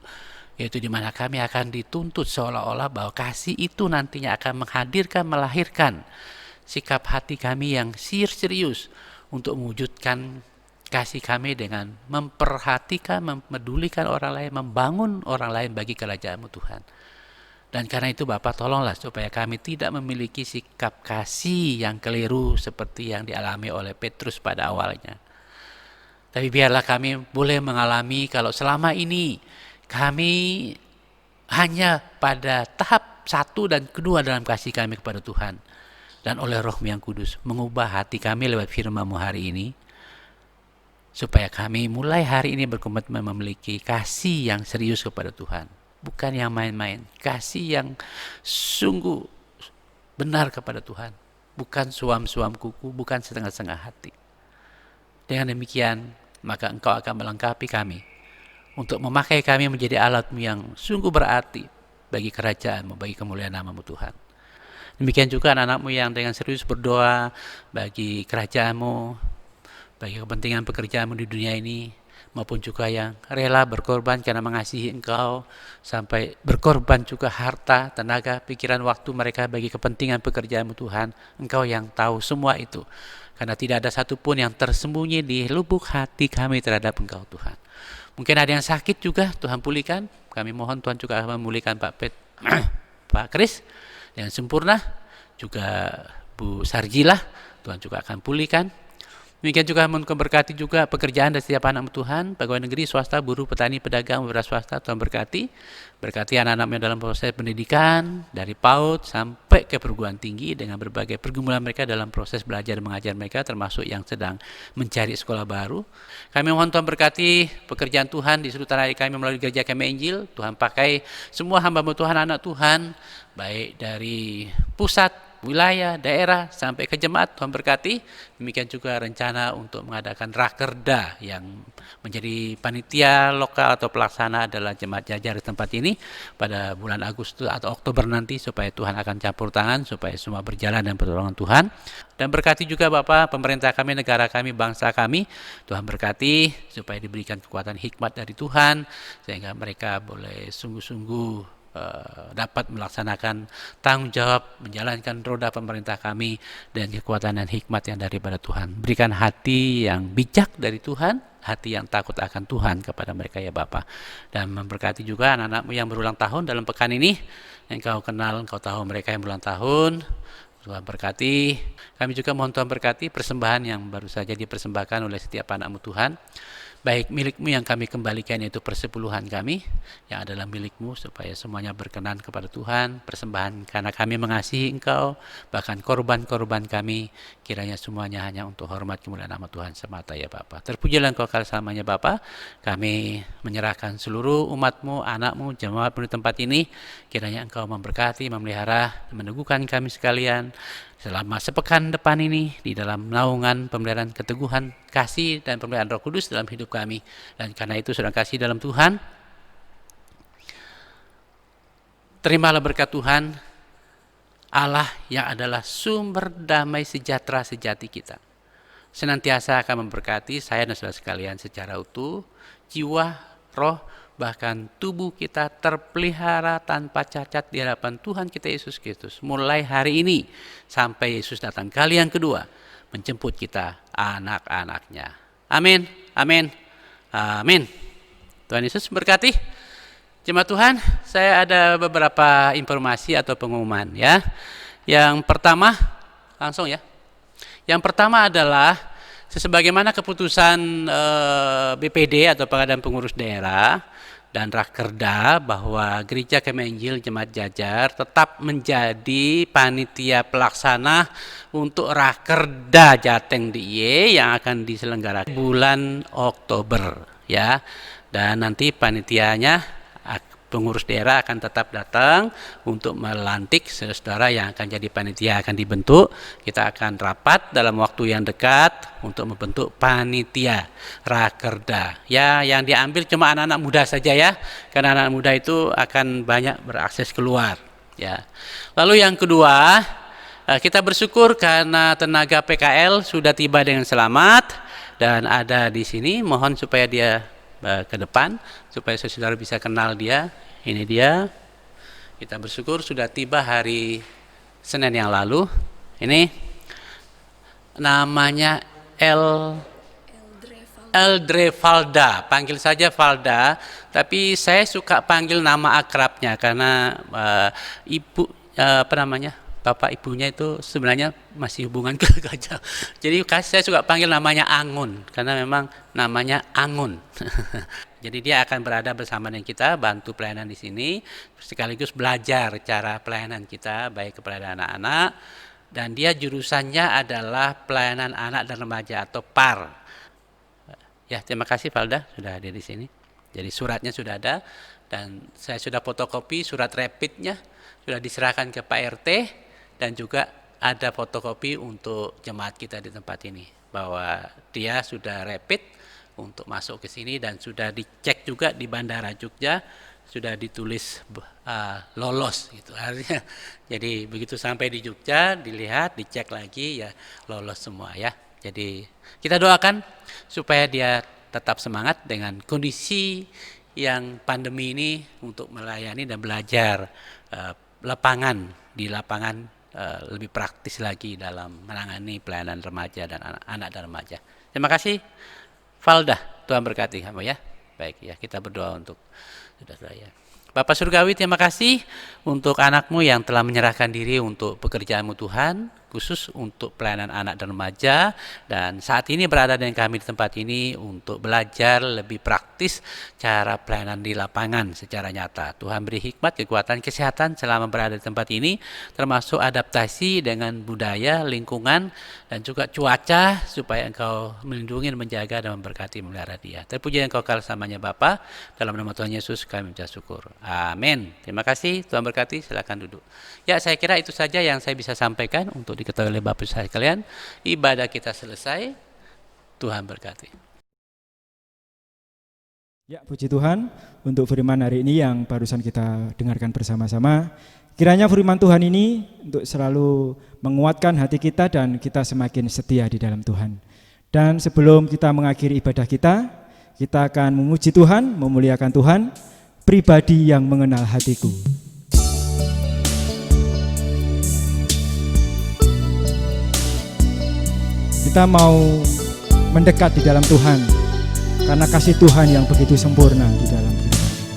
Speaker 3: yaitu di mana kami akan dituntut seolah-olah bahwa kasih itu nantinya akan menghadirkan, melahirkan sikap hati kami yang serius untuk mewujudkan kasih kami dengan memperhatikan, memedulikan orang lain, membangun orang lain bagi kerajaan-Mu Tuhan. Dan karena itu Bapak tolonglah supaya kami tidak memiliki sikap kasih yang keliru seperti yang dialami oleh Petrus pada awalnya. Tapi biarlah kami boleh mengalami kalau selama ini kami hanya pada tahap 1 dan kedua dalam kasih kami kepada Tuhan. Dan oleh Roh-Mu yang Kudus mengubah hati kami lewat firman-Mu hari ini. Supaya kami mulai hari ini berkomitmen memiliki kasih yang serius kepada Tuhan. Bukan yang main-main. Kasih yang sungguh benar kepada Tuhan. Bukan suam-suam kuku, bukan setengah-setengah hati. Dengan demikian, maka Engkau akan melengkapi kami. Untuk memakai kami menjadi alat-Mu yang sungguh berarti bagi kerajaan-Mu, bagi kemuliaan nama-Mu Tuhan. Demikian juga anak-anak-Mu yang dengan serius berdoa bagi kerajaan-Mu, bagi kepentingan pekerjaanmu di dunia ini, maupun juga yang rela berkorban karena mengasihi Engkau, sampai berkorban juga harta, tenaga, pikiran, waktu mereka bagi kepentingan pekerjaanmu Tuhan. Engkau yang tahu semua itu, karena tidak ada satupun yang tersembunyi di lubuk hati kami terhadap Engkau Tuhan. Mungkin ada yang sakit juga, Tuhan pulihkan. Kami mohon Tuhan juga akan memulihkan Pak Kris dengan sempurna, juga Bu Sarjilah, Tuhan juga akan pulihkan. Demikian juga memberkati juga pekerjaan dari setiap anak Tuhan, pegawai negeri, swasta, buruh, petani, pedagang, wira swasta. Tuhan berkati anak-anaknya dalam proses pendidikan dari PAUD sampai ke perguruan tinggi dengan berbagai pergumulan mereka dalam proses belajar mengajar mereka, termasuk yang sedang mencari sekolah baru. Kami mohon Tuhan berkati pekerjaan Tuhan di seluruh tanah air kami melalui gereja kami Injil. Tuhan pakai semua hamba-Mu Tuhan, anak Tuhan, baik dari pusat, wilayah, daerah, sampai ke jemaat. Tuhan berkati. Demikian juga rencana untuk mengadakan rakerda yang menjadi panitia lokal atau pelaksana adalah jemaat Jajar di tempat ini pada bulan Agustus atau Oktober nanti, supaya Tuhan akan campur tangan supaya semua berjalan dan pertolongan Tuhan. Dan berkati juga Bapak pemerintah kami, negara kami, bangsa kami. Tuhan berkati supaya diberikan kekuatan hikmat dari Tuhan sehingga mereka boleh sungguh-sungguh dapat melaksanakan tanggung jawab menjalankan roda pemerintah kami dan kekuatan dan hikmat yang daripada Tuhan. Berikan hati yang bijak dari Tuhan, hati yang takut akan Tuhan kepada mereka ya Bapa. Dan memberkati juga anak-anak-Mu yang berulang tahun dalam pekan ini. Engkau kenal, Engkau tahu mereka yang berulang tahun. Tuhan berkati. Kami juga mohon Tuhan berkati persembahan yang baru saja dipersembahkan oleh setiap anak-Mu Tuhan. Baik milik-Mu yang kami kembalikan, yaitu persepuluhan kami yang adalah milik-Mu, supaya semuanya berkenan kepada Tuhan. Persembahan karena kami mengasihi Engkau, bahkan korban-korban kami, kiranya semuanya hanya untuk hormat kemuliaan nama Tuhan semata ya Bapa. Terpujilah Engkau kekal selamanya Bapa. Kami menyerahkan seluruh umat-Mu, anak-Mu, jemaat-Mu di tempat ini. Kiranya Engkau memberkati, memelihara, meneguhkan kami sekalian selama sepekan depan ini di dalam naungan pemeliharaan keteguhan kasih dan pemeliharaan Roh Kudus dalam hidup kami. Dan karena itu saudara kasih dalam Tuhan, terimalah berkat Tuhan Allah yang adalah sumber damai sejahtera sejati kita, senantiasa akan memberkati saya dan saudara sekalian secara utuh, jiwa, roh, bahkan tubuh kita terpelihara tanpa cacat di hadapan Tuhan kita Yesus Kristus mulai hari ini sampai Yesus datang kali yang kedua menjemput kita anak-anaknya. Amin, amin, amin. Tuhan Yesus berkati. Jemaat Tuhan, saya ada beberapa informasi atau pengumuman ya. Yang pertama, langsung ya. Yang pertama adalah sebagaimana keputusan BPD atau Pengadilan Pengurus Daerah dan Rakerda bahwa Gereja Kemah Injil Jemaat Jajar tetap menjadi panitia pelaksana untuk Rakerda Jateng DIY yang akan diselenggarakan bulan Oktober ya. Dan nanti panitianya pengurus daerah akan tetap datang untuk melantik saudara yang akan jadi panitia, akan dibentuk. Kita akan rapat dalam waktu yang dekat untuk membentuk panitia Rakerda. Ya, yang diambil cuma anak-anak muda saja ya, karena anak muda itu akan banyak berakses keluar. Ya. Lalu yang kedua, kita bersyukur karena tenaga PKL sudah tiba dengan selamat dan ada di sini. Mohon supaya dia ke depan supaya saudara bisa kenal dia. Ini dia. Kita bersyukur sudah tiba hari Senin yang lalu. Ini namanya Eldre Valda. Panggil saja Valda, tapi saya suka panggil nama akrabnya karena bapak ibunya itu sebenarnya masih hubungan keluarga jauh. Jadi saya suka panggil namanya Angun karena memang namanya Angun. Jadi dia akan berada bersama dengan kita, bantu pelayanan di sini, sekaligus belajar cara pelayanan kita baik kepada anak-anak, dan dia jurusannya adalah pelayanan anak dan remaja atau PAR. Ya, terima kasih Valda sudah hadir di sini. Jadi suratnya sudah ada dan saya sudah fotokopi surat rapidnya, sudah diserahkan ke Pak RT. Dan juga ada fotokopi untuk jemaat kita di tempat ini bahwa dia sudah rapid untuk masuk ke sini dan sudah dicek juga di Bandara Jogja, sudah ditulis lolos gitu artinya. Jadi begitu sampai di Jogja dilihat, dicek lagi ya lolos semua ya. Jadi kita doakan supaya dia tetap semangat dengan kondisi yang pandemi ini untuk melayani dan belajar di lapangan lebih praktis lagi dalam menangani pelayanan remaja dan anak-anak dan remaja. Terima kasih Valda, Tuhan berkati kamu ya. Baik ya, kita berdoa untuk saudara ya. Bapak Surgawi, terima kasih untuk anakmu yang telah menyerahkan diri untuk pekerjaanmu Tuhan, khusus untuk pelayanan anak dan remaja, dan saat ini berada dengan kami di tempat ini untuk belajar lebih praktis cara pelayanan di lapangan secara nyata. Tuhan beri hikmat, kekuatan, kesehatan selama berada di tempat ini, termasuk adaptasi dengan budaya, lingkungan, dan juga cuaca, supaya Engkau melindungi, menjaga, dan memberkati, memelihara dia. Terpuji Engkau kala selamanya Bapa, dalam nama Tuhan Yesus kami mengucap syukur. Amin. Terima kasih, Tuhan berkati, silakan duduk. Ya, saya kira itu saja yang saya bisa sampaikan untuk diketahui oleh Bapak Ibu sekalian. Ibadah kita selesai. Tuhan berkati.
Speaker 2: Ya, puji Tuhan untuk firman hari ini yang barusan kita dengarkan bersama-sama. Kiranya firman Tuhan ini untuk selalu menguatkan hati kita dan kita semakin setia di dalam Tuhan. Dan sebelum kita mengakhiri ibadah kita akan memuji Tuhan, memuliakan Tuhan, pribadi yang mengenal hatiku. Kita mau mendekat di dalam Tuhan karena kasih Tuhan yang begitu sempurna di dalam kehidupan kita.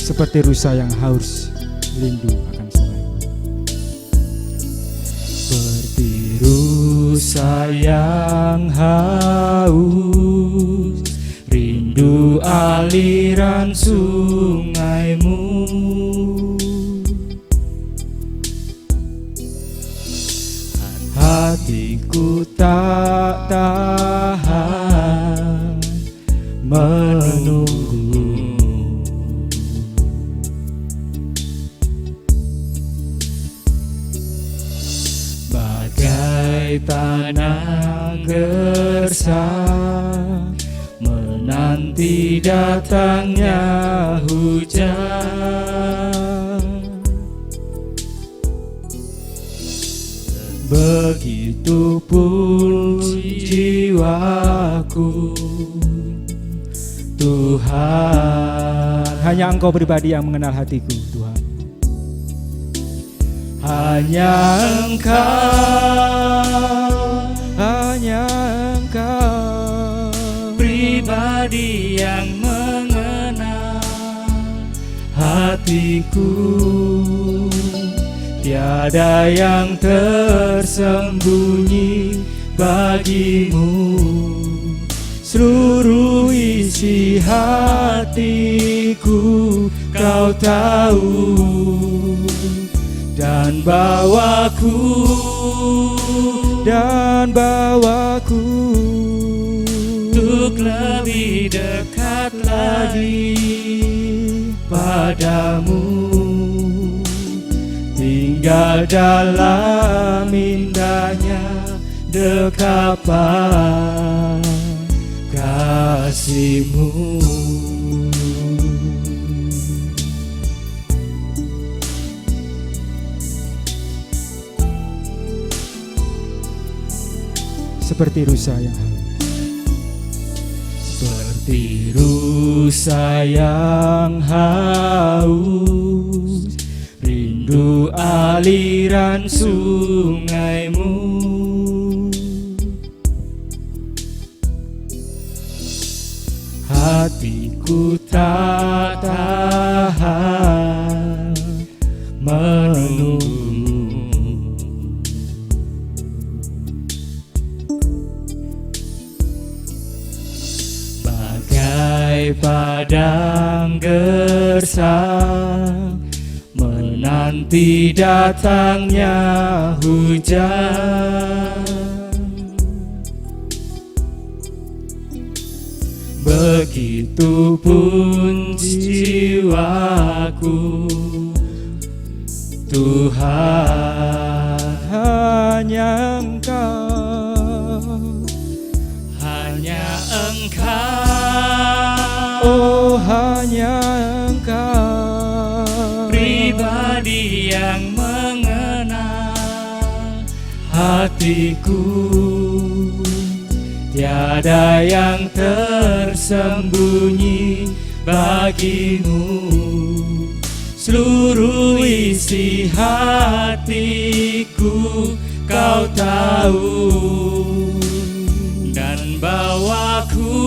Speaker 2: Seperti rusa yang haus rindu akan sungai. Seperti rusa yang haus rindu aliran sungaimu, hatiku tak tahan menunggu. Bagai tanah gersang menanti datangnya hujan, begitupun jiwaku Tuhan. Hanya Engkau pribadi yang mengenal hatiku Tuhan. Hanya Engkau pribadi yang mengenal hatiku, tiada yang tersembunyi bagimu. Seluruh isi hatiku kau tahu, dan bawaku untuk lebih dekat lagi padamu, tinggal dalam indahnya dekapan kasih-Mu. Seperti rusa yang haus, seperti rusa yang haus, rindu aliran sungai-Mu. Hatiku tak tahan menunggu, bagai padang gersang menanti datangnya hujan. Begitupun jiwaku, Tuhan, hanya Engkau, hanya Engkau, oh hanya Engkau, pribadi yang mengenal hatiku. Tiada yang tersembunyi bagimu. Seluruh isi hatiku kau tahu, dan bawaku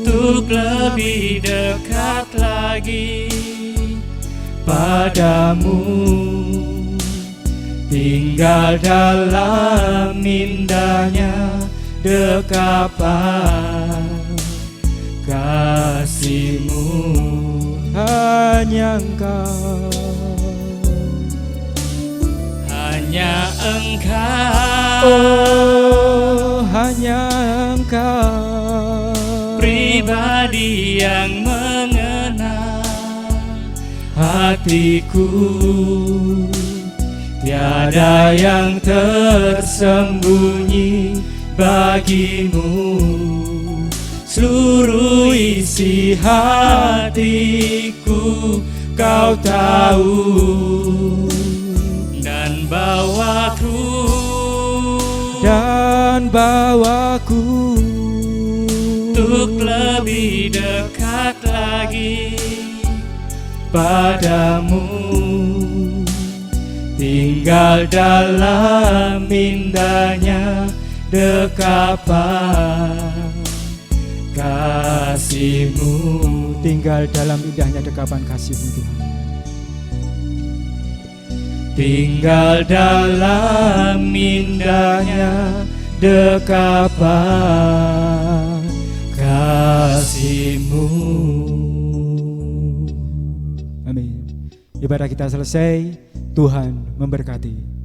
Speaker 2: untuk lebih dekat lagi padamu, tinggal dalam indahnya dekapan kasih-Mu. Hanya Engkau, hanya Engkau, oh hanya Engkau, pribadi yang mengenal hatiku. Tiada yang tersembunyi bagimu. Seluruh isi hatiku kau tahu, dan bawaku untuk lebih dekat lagi padamu, tinggal dalam indahnya dekapan kasih-Mu. Tinggal dalam indahnya dekapan kasih-Mu, Tuhan. Tinggal dalam indahnya dekapan kasih-Mu. Amin. Ibadah kita selesai. Tuhan memberkati.